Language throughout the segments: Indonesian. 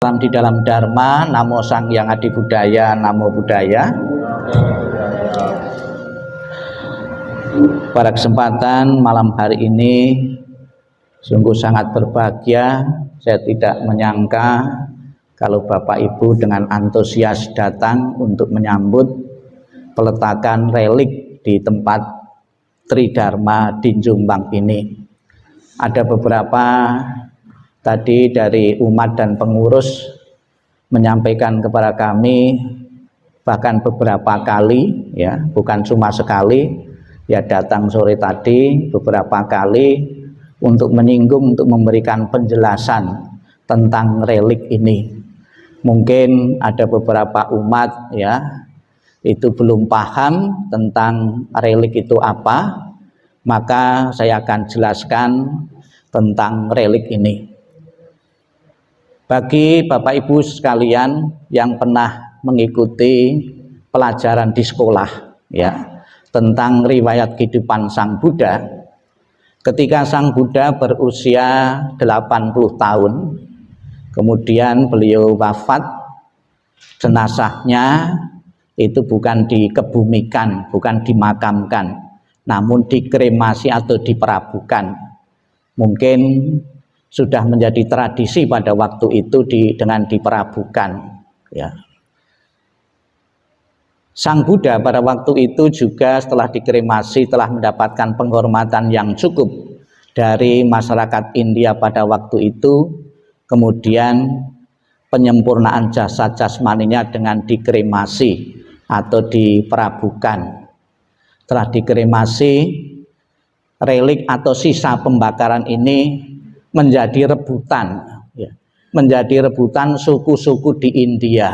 Salam di dalam Dharma, Namo Sang Hyang Adi Budaya, Namo Buddhaya. Pada kesempatan malam hari ini sungguh sangat berbahagia. Saya tidak menyangka kalau Bapak Ibu dengan antusias datang untuk menyambut peletakan relik di tempat Tridharma di Jombang ini. Ada beberapa tadi dari umat dan pengurus menyampaikan kepada kami, bahkan beberapa kali, ya, bukan cuma sekali, ya datang sore tadi beberapa kali untuk menyinggung, untuk memberikan penjelasan tentang relik ini. Mungkin ada beberapa umat, ya, itu belum paham tentang relik itu apa, maka saya akan jelaskan tentang relik ini. Bagi Bapak Ibu sekalian yang pernah mengikuti pelajaran di sekolah, ya, tentang riwayat kehidupan Sang Buddha, ketika Sang Buddha berusia 80 tahun, kemudian beliau wafat, jenazahnya itu bukan dikebumikan, bukan dimakamkan, namun dikremasi atau diperabukan. Mungkin sudah menjadi tradisi pada waktu itu dengan diperabukan, ya. Sang Buddha pada waktu itu juga setelah dikremasi telah mendapatkan penghormatan yang cukup dari masyarakat India pada waktu itu. Kemudian penyempurnaan jasad jasmaninya dengan dikremasi atau diperabukan. Setelah dikremasi, relik atau sisa pembakaran ini menjadi rebutan, ya, menjadi rebutan suku-suku di India.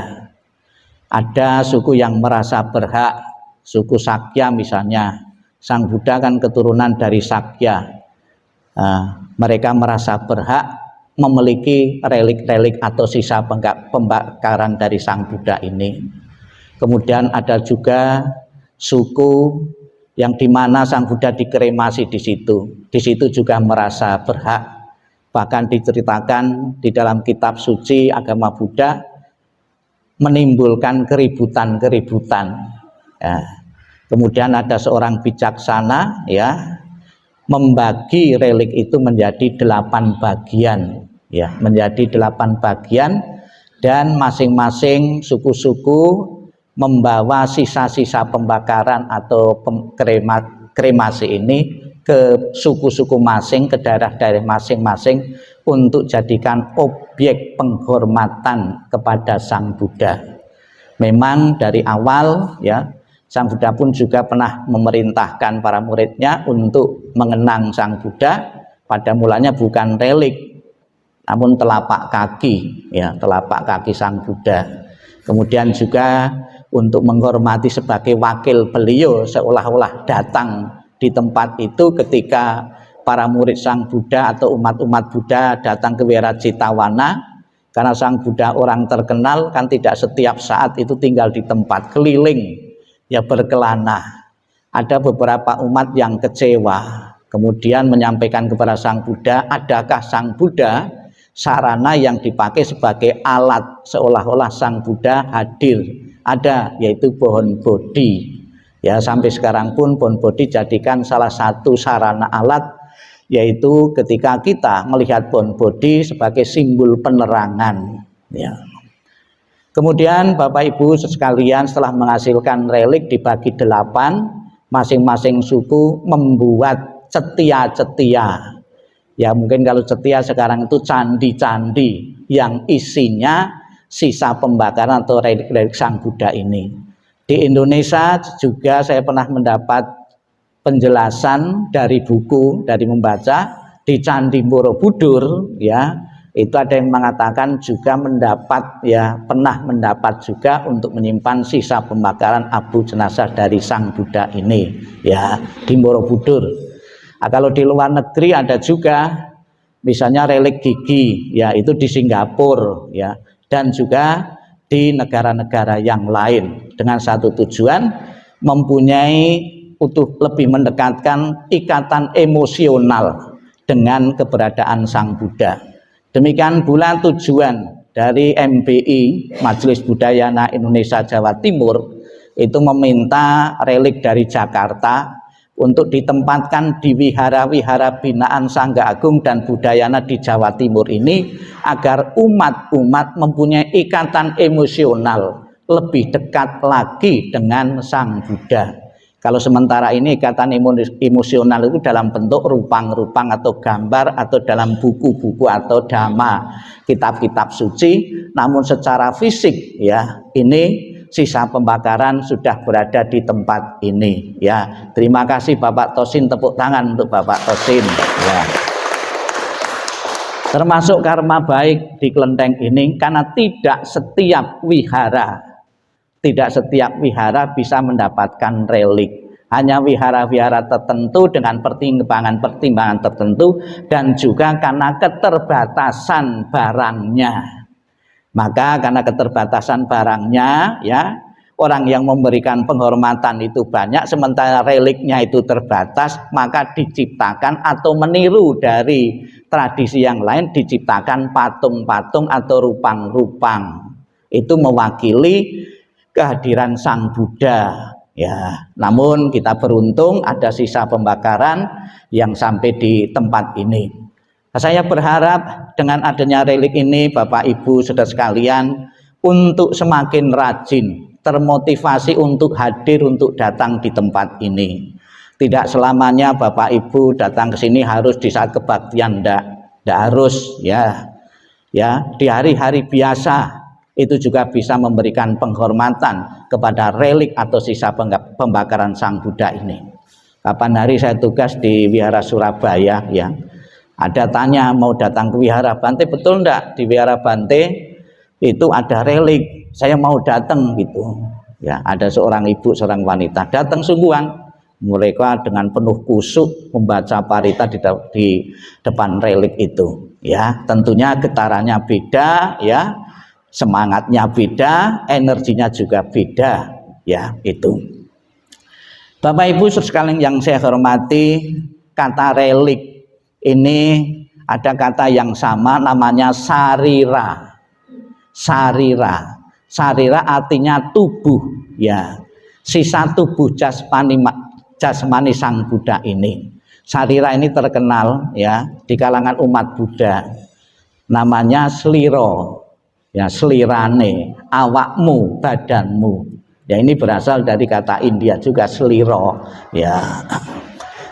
Ada suku yang merasa berhak, suku Sakya misalnya. Sang Buddha kan keturunan dari Sakya. Mereka merasa berhak memiliki relik-relik atau sisa pembakaran dari Sang Buddha ini. Kemudian ada juga suku yang dimana Sang Buddha dikremasi di situ. Di situ juga merasa berhak. Bahkan diceritakan di dalam kitab suci agama Buddha menimbulkan keributan-keributan. Ya. Kemudian ada seorang bijaksana, ya, membagi relik itu menjadi 8 bagian, ya, menjadi 8 bagian, dan masing-masing suku-suku membawa sisa-sisa pembakaran atau kremasi ini ke suku-suku masing, ke daerah-daerah masing-masing untuk jadikan objek penghormatan kepada Sang Buddha. Memang dari awal, ya, Sang Buddha pun juga pernah memerintahkan para muridnya untuk mengenang Sang Buddha. Pada mulanya bukan relik, namun telapak kaki, ya, telapak kaki Sang Buddha. Kemudian juga untuk menghormati sebagai wakil beliau, seolah-olah datang di tempat itu ketika para murid Sang Buddha atau umat-umat Buddha datang ke Wiracitawana. Karena Sang Buddha orang terkenal, kan tidak setiap saat itu tinggal di tempat, keliling, ya, berkelana. Ada beberapa umat yang kecewa, kemudian menyampaikan kepada Sang Buddha, adakah Sang Buddha sarana yang dipakai sebagai alat, seolah-olah Sang Buddha hadir? Ada, yaitu pohon bodhi. Ya, sampai sekarang pun pohon bodhi jadikan salah satu sarana alat, yaitu ketika kita melihat pohon bodhi sebagai simbol penerangan, ya. Kemudian Bapak Ibu sekalian, setelah menghasilkan relik dibagi 8, masing-masing suku membuat cetia-cetia. Ya, mungkin kalau cetia sekarang itu candi-candi yang isinya sisa pembakaran atau relik-relik Sang Buddha ini. Di Indonesia juga saya pernah mendapat penjelasan dari buku, dari membaca di Candi Borobudur, ya, itu ada yang mengatakan juga mendapat, ya, pernah mendapat juga untuk menyimpan sisa pembakaran abu jenazah dari Sang Buddha ini, ya, di Borobudur. Nah, kalau di luar negeri ada juga, misalnya relik gigi, ya, itu di Singapura, ya, dan juga di negara-negara yang lain dengan satu tujuan, mempunyai lebih mendekatkan ikatan emosional dengan keberadaan Sang Buddha. Demikian pula tujuan dari MBI Majelis Budaya Indonesia Jawa Timur itu meminta relik dari Jakarta untuk ditempatkan di wihara-wihara binaan Sangga Agung dan Budayana di Jawa Timur ini agar umat-umat mempunyai ikatan emosional lebih dekat lagi dengan Sang Buddha. Kalau sementara ini ikatan emosional itu dalam bentuk rupang-rupang atau gambar atau dalam buku-buku atau dhamma, kitab-kitab suci, namun secara fisik ya ini sisa pembakaran sudah berada di tempat ini ya. Terima kasih Bapak Tosin, tepuk tangan untuk Bapak Tosin ya. Termasuk karma baik di kelenteng ini karena tidak setiap wihara bisa mendapatkan relik. Hanya wihara-wihara tertentu dengan pertimbangan-pertimbangan tertentu dan juga karena keterbatasan barangnya. Maka karena keterbatasan barangnya ya, orang yang memberikan penghormatan itu banyak sementara reliknya itu terbatas, maka diciptakan atau meniru dari tradisi yang lain, diciptakan patung-patung atau rupang-rupang. Itu mewakili kehadiran Sang Buddha ya. Namun kita beruntung ada sisa pembakaran yang sampai di tempat ini. Saya berharap dengan adanya relik ini Bapak Ibu saudara sekalian untuk semakin rajin, termotivasi untuk hadir, untuk datang di tempat ini. Tidak selamanya Bapak Ibu datang ke sini harus di saat kebaktian, tidak harus ya. Ya, di hari-hari biasa itu juga bisa memberikan penghormatan kepada relik atau sisa pembakaran Sang Buddha ini. Kapan hari saya tugas di Wihara Surabaya ya. Ada tanya mau datang ke Wihara Bante, betul enggak di Wihara Bante itu ada relik, saya mau datang gitu ya. Ada seorang ibu, seorang wanita datang sungguhan, mereka dengan penuh kusuk membaca parita di depan relik itu ya. Tentunya getarannya beda ya, semangatnya beda, energinya juga beda ya. Itu Bapak Ibu sekalian yang saya hormati, kata relik ini ada kata yang sama namanya sarira. Sarira artinya tubuh ya, sisa tubuh jasmani Sang Buddha ini. Sarira ini terkenal ya di kalangan umat Buddha, namanya sliro ya, slirane, awakmu, badanmu ya. Ini berasal dari kata India juga, sliro ya.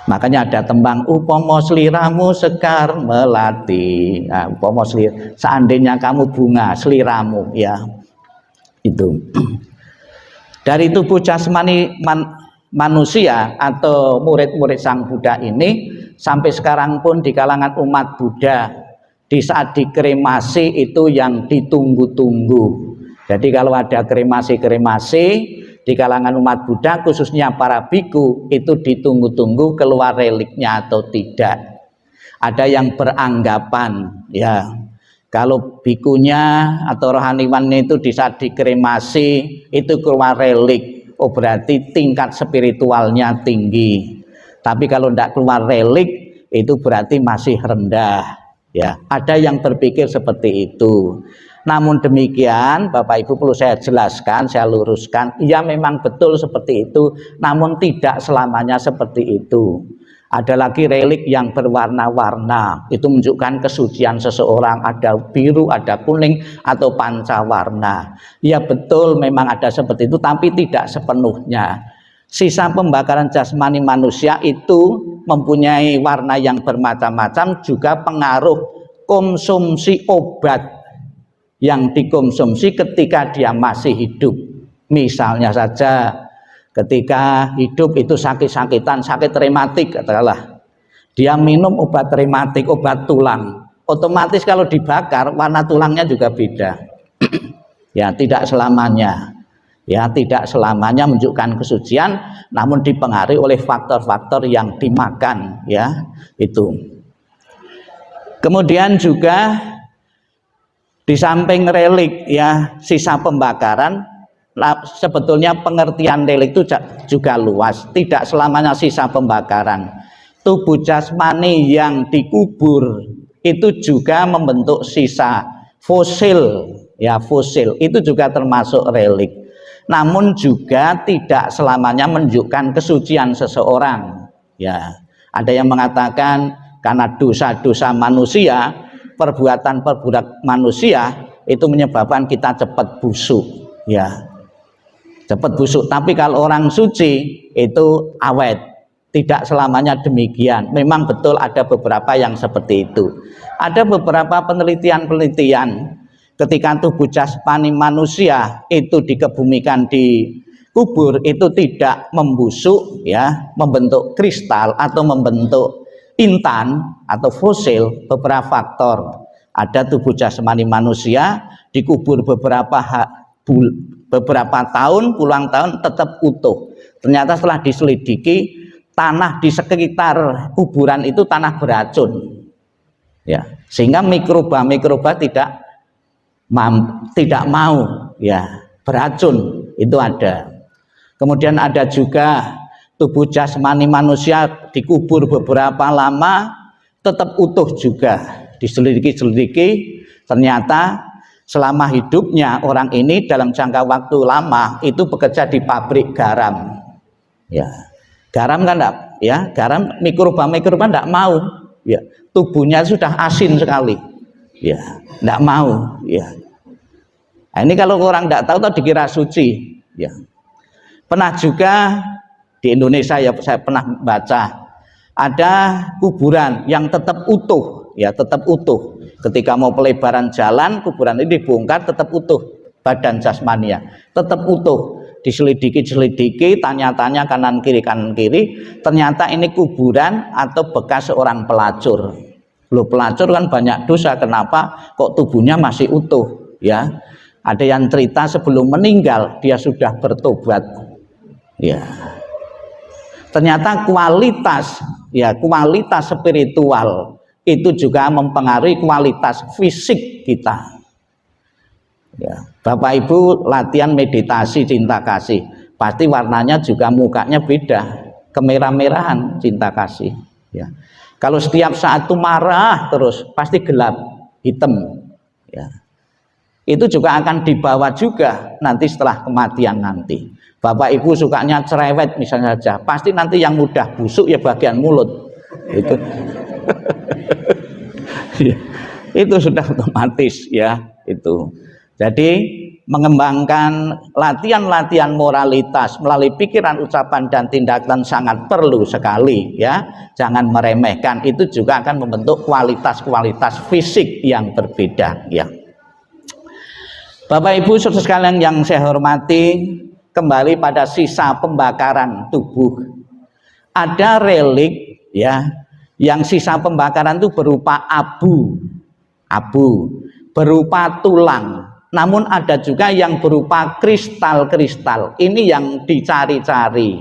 Makanya ada tembang upomo sliramu sekar melati. Nah, upomo seandainya kamu bunga sliramu ya. Itu dari tubuh jasmani manusia atau murid-murid Sang Buddha ini sampai sekarang pun di kalangan umat Buddha di saat dikremasi itu yang ditunggu-tunggu. Jadi kalau ada kremasi di kalangan umat Buddha khususnya para biku itu ditunggu-tunggu keluar reliknya atau tidak. Ada yang beranggapan ya kalau bikunya atau rohaniwannya itu di saat dikremasi itu keluar relik, oh berarti tingkat spiritualnya tinggi. Tapi kalau tidak keluar relik itu berarti masih rendah ya. Ada yang berpikir seperti itu. Namun demikian Bapak Ibu perlu saya jelaskan, saya luruskan, ya memang betul seperti itu, namun tidak selamanya seperti itu. Ada lagi relik yang berwarna-warna, itu menunjukkan kesucian seseorang, ada biru, ada kuning atau pancawarna. Ya betul memang ada seperti itu, tapi tidak sepenuhnya. Sisa pembakaran jasmani manusia itu mempunyai warna yang bermacam-macam, juga pengaruh konsumsi obat yang dikonsumsi ketika dia masih hidup. Misalnya saja ketika hidup itu sakit-sakitan, sakit rematik katakanlah, dia minum obat rematik, obat tulang, otomatis kalau dibakar warna tulangnya juga beda. Ya tidak selamanya menunjukkan kesucian, namun dipengaruhi oleh faktor-faktor yang dimakan ya itu. Kemudian juga di samping relik ya sisa pembakaran, sebetulnya pengertian relik itu juga luas. Tidak selamanya sisa pembakaran. Tubuh jasmani yang dikubur itu juga membentuk sisa fosil, ya fosil itu juga termasuk relik. Namun juga tidak selamanya menunjukkan kesucian seseorang. Ya, ada yang mengatakan karena dosa-dosa manusia, perbuatan-perbuatan manusia itu menyebabkan kita cepat busuk. Ya, cepat busuk. Tapi kalau orang suci itu awet. Tidak selamanya demikian. Memang betul ada beberapa yang seperti itu. Ada beberapa penelitian-penelitian ketika tubuh jasmani manusia itu dikebumikan di kubur itu tidak membusuk, ya, membentuk kristal atau membentuk intan atau fosil. Beberapa faktor. Ada tubuh jasmani manusia dikubur beberapa tahun, puluhan tahun tetap utuh. Ternyata setelah diselidiki, tanah di sekitar kuburan itu tanah beracun, ya, sehingga mikroba tidak mau, ya, beracun itu ada. Kemudian ada juga tubuh jasmani manusia dikubur beberapa lama tetap utuh juga. Diselidiki ternyata selama hidupnya orang ini dalam jangka waktu lama itu bekerja di pabrik garam, ya. Garam kan enggak, ya, garam mikroba enggak mau, ya, tubuhnya sudah asin sekali, ya, enggak mau, ya. Nah, ini kalau orang enggak tahu dikira suci, ya. Pernah juga di Indonesia, ya, saya pernah baca ada kuburan yang tetap utuh, ya, tetap utuh. Ketika mau pelebaran jalan, kuburan ini dibongkar tetap utuh, badan jasmania tetap utuh. Diselidiki, tanya-tanya kanan kiri, ternyata ini kuburan atau bekas seorang pelacur. Loh, pelacur kan banyak dosa, kenapa kok tubuhnya masih utuh, ya. Ada yang cerita sebelum meninggal dia sudah bertobat, ya. Ternyata kualitas spiritual itu juga mempengaruhi kualitas fisik kita. Ya, Bapak Ibu latihan meditasi cinta kasih, pasti warnanya juga mukanya beda, kemerah-merahan cinta kasih. Ya, kalau setiap saat itu marah terus, pasti gelap, hitam. Ya, itu juga akan dibawa juga nanti setelah kematian nanti. Bapak Ibu sukanya cerewet misalnya saja, pasti nanti yang mudah busuk ya bagian mulut. Itu, itu sudah otomatis, ya, itu. Jadi mengembangkan latihan-latihan moralitas melalui pikiran, ucapan dan tindakan sangat perlu sekali, ya. Jangan meremehkan, itu juga akan membentuk kualitas-kualitas fisik yang berbeda, ya. Bapak Ibu saudara sekalian yang saya hormati, kembali pada sisa pembakaran tubuh. Ada relik, ya, yang sisa pembakaran itu berupa abu, berupa tulang. Namun ada juga yang berupa kristal-kristal. Ini yang dicari-cari.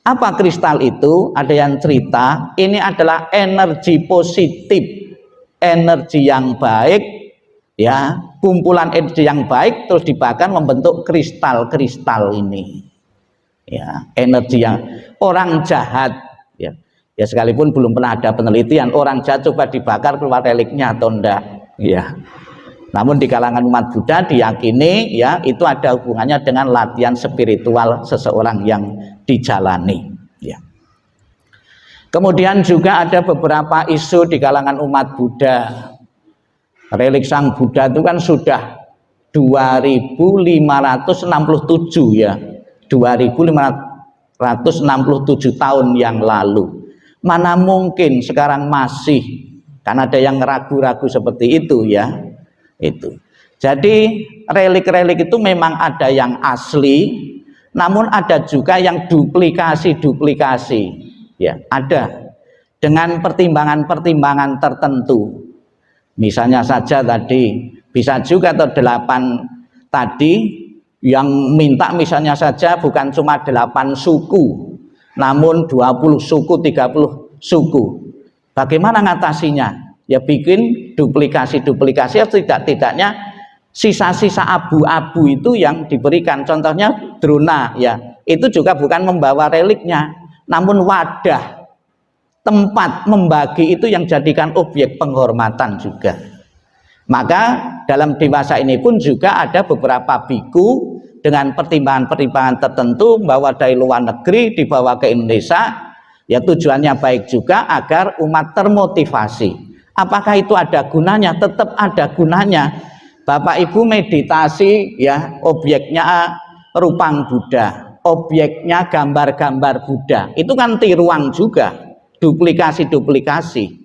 Apa kristal itu? Ada yang cerita ini adalah energi positif, energi yang baik, ya, kumpulan energi yang baik terus dibakar membentuk kristal-kristal ini. Ya, energi yang orang jahat, ya. Ya, sekalipun belum pernah ada penelitian orang jahat coba dibakar keluar reliknya atau enggak, ya. Namun di kalangan umat Buddha diyakini, ya, itu ada hubungannya dengan latihan spiritual seseorang yang dijalani, ya. Kemudian juga ada beberapa isu di kalangan umat Buddha. Relik Sang Buddha itu kan sudah 2567, ya. 2567 tahun yang lalu. Mana mungkin sekarang masih, kan ada yang ragu-ragu seperti itu, ya. Itu. Jadi relik-relik itu memang ada yang asli, namun ada juga yang duplikasi, ya, ada dengan pertimbangan-pertimbangan tertentu. Misalnya saja tadi bisa juga atau 8 tadi yang minta misalnya saja bukan cuma 8 suku, namun 20 suku, 30 suku. Bagaimana ngatasinya? Ya bikin duplikasi, tidak-tidaknya sisa-sisa abu-abu itu yang diberikan. Contohnya Drona, ya, itu juga bukan membawa reliknya, namun wadah tempat membagi itu yang jadikan objek penghormatan juga. Maka dalam dewasa ini pun juga ada beberapa biku dengan pertimbangan-pertimbangan tertentu bahwa dari luar negeri dibawa ke Indonesia, ya tujuannya baik juga agar umat termotivasi. Apakah itu ada gunanya? Tetap ada gunanya. Bapak Ibu meditasi, ya objeknya rupang Buddha, objeknya gambar-gambar Buddha, itu kan tiruan juga, duplikasi-duplikasi.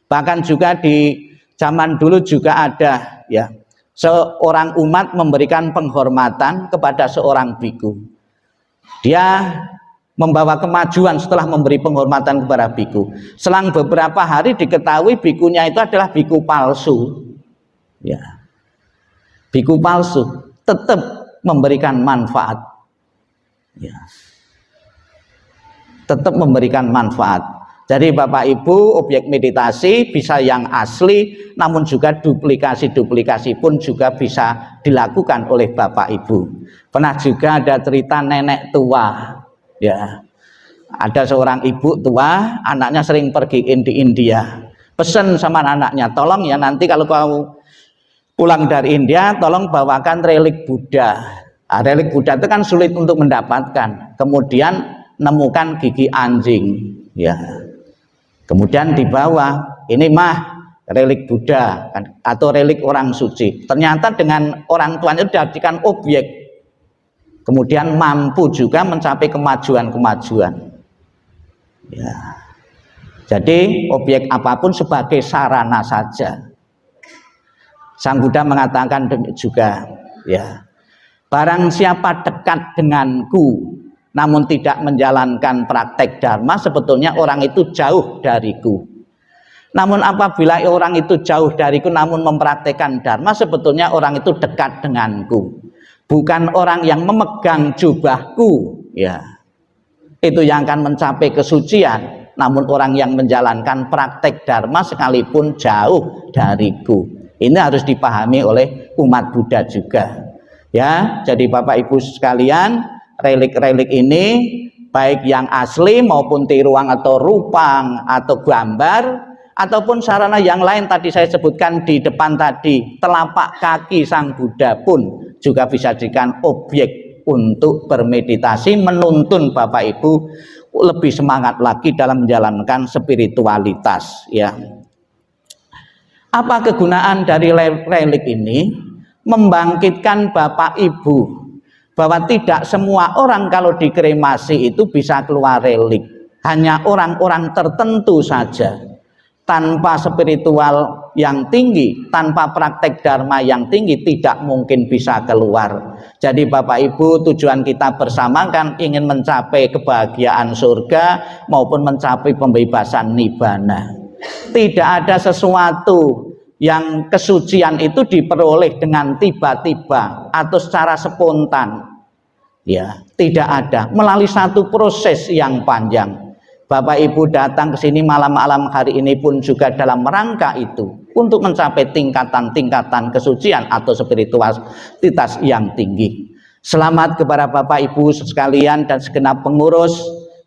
Bahkan juga di zaman dulu juga ada, ya, seorang umat memberikan penghormatan kepada seorang biku. Dia membawa kemajuan setelah memberi penghormatan kepada biku. Selang beberapa hari diketahui bikunya itu adalah biku palsu. Ya, biku palsu tetap memberikan manfaat. Ya, tetap memberikan manfaat. Jadi Bapak Ibu, objek meditasi bisa yang asli, namun juga duplikasi-duplikasi pun juga bisa dilakukan oleh Bapak Ibu. Pernah juga ada cerita nenek tua, ya, ada seorang ibu tua, anaknya sering pergi di India, pesan sama anaknya, tolong ya nanti kalau kau pulang dari India, tolong bawakan relik Buddha. Nah, relik Buddha itu kan sulit untuk mendapatkan. Kemudian nemukan gigi anjing, ya. Kemudian dibawa, ini mah relik Buddha atau relik orang suci. Ternyata dengan orang tuanya dijadikan objek, kemudian mampu juga mencapai kemajuan-kemajuan. Ya. Jadi objek apapun sebagai sarana saja. Sang Buddha mengatakan juga, ya, barang siapa dekat denganku namun tidak menjalankan praktek dharma, sebetulnya orang itu jauh dariku. Namun apabila orang itu jauh dariku namun mempraktekkan dharma, sebetulnya orang itu dekat denganku. Bukan orang yang memegang jubahku, ya, itu yang akan mencapai kesucian, namun orang yang menjalankan praktek dharma sekalipun jauh dariku. Ini harus dipahami oleh umat Buddha juga, ya. Jadi Bapak Ibu sekalian, relik-relik ini baik yang asli maupun tiruan atau rupang atau gambar ataupun sarana yang lain tadi saya sebutkan di depan tadi, telapak kaki Sang Buddha pun juga bisa dijadikan objek untuk bermeditasi, menuntun Bapak Ibu lebih semangat lagi dalam menjalankan spiritualitas, ya. Apa kegunaan dari relik ini? Membangkitkan Bapak Ibu bahwa tidak semua orang kalau dikremasi itu bisa keluar relik. Hanya orang-orang tertentu saja. Tanpa spiritual yang tinggi, tanpa praktek dharma yang tinggi, tidak mungkin bisa keluar. Jadi Bapak Ibu, tujuan kita bersama kan ingin mencapai kebahagiaan surga maupun mencapai pembebasan nibbana. Tidak ada sesuatu yang kesucian itu diperoleh dengan tiba-tiba atau secara spontan, ya, tidak ada, melalui satu proses yang panjang. Bapak Ibu datang ke sini malam-malam hari ini pun juga dalam rangka itu, untuk mencapai tingkatan-tingkatan kesucian atau spiritualitas yang tinggi. Selamat kepada Bapak Ibu sekalian dan segenap pengurus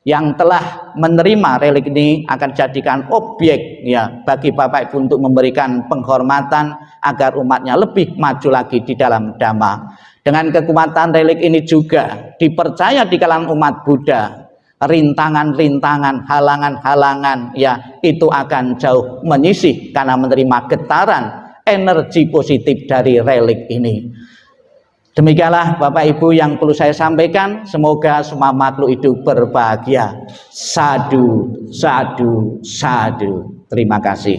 yang telah menerima relik ini, akan jadikan objek, ya, bagi Bapak Ibu untuk memberikan penghormatan agar umatnya lebih maju lagi di dalam dhamma. Dengan kekuatan relik ini juga dipercaya di kalangan umat Buddha, rintangan-rintangan, halangan-halangan, ya, itu akan jauh menyisih karena menerima getaran energi positif dari relik ini. Demikianlah Bapak Ibu yang perlu saya sampaikan. Semoga semua makhluk hidup berbahagia. Sadu, sadu, sadu. Terima kasih.